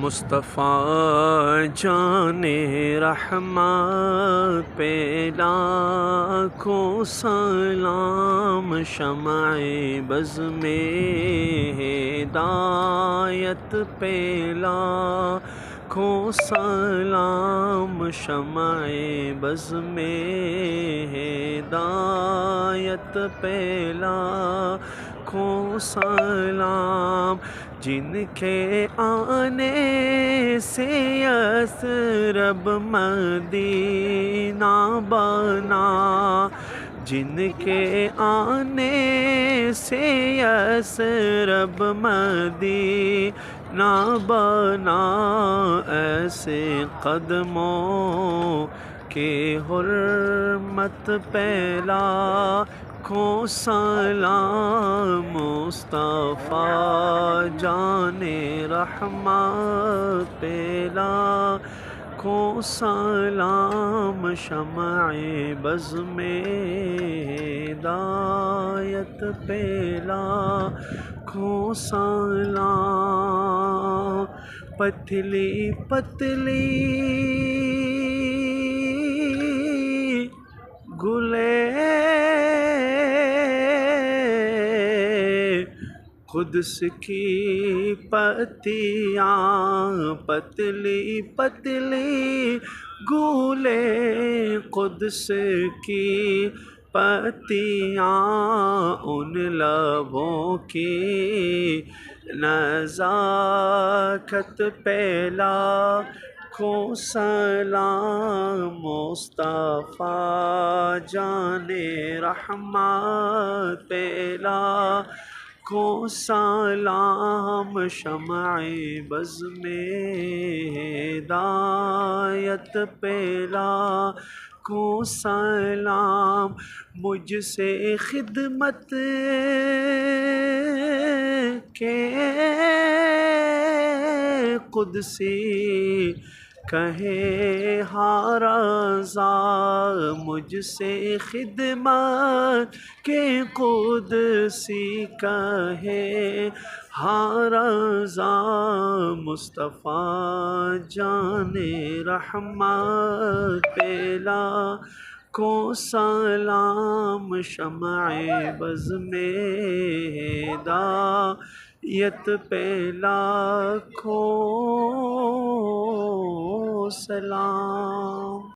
مصطفیٰ جان رحمت پہ لاکھوں سلام، شمع بز میں ہدایت پہ لاکھوں سلام، شمع بز میں ہدایت پہ لاکھوں سلام، جن کے آنے سے یثرب مدینہ بنا، جن کے آنے سے یثرب مدینہ بنا، ایسے قدموں کے حرمت پہ لاکھوں سلام، مصطفیٰ جان رحمت پہ لاکھوں سلام، شمع بز میں ہدایت پہ لاکھوں سلام، پتلی پتلی گلے قدس کی پتیاں، پتلی پتلی گلے قدس کی پتیاں، ان لبوں کی نزاکت پہ لاکھوں سلام، مصطفیٰ جان رحمت پہ لاکھوں سلام، شمع بز میں ہدایت پہ لاکھوں سلام، مجھ سے خدمت کے قدسی کہے ہر رضا، مجھ سے خدمت کے قدسی کہے ہر رضا، مصطفیٰ جان رحمت پہ لاکھوں سلام، شمع بز میں ہدایت پہ لاکھوں سلام۔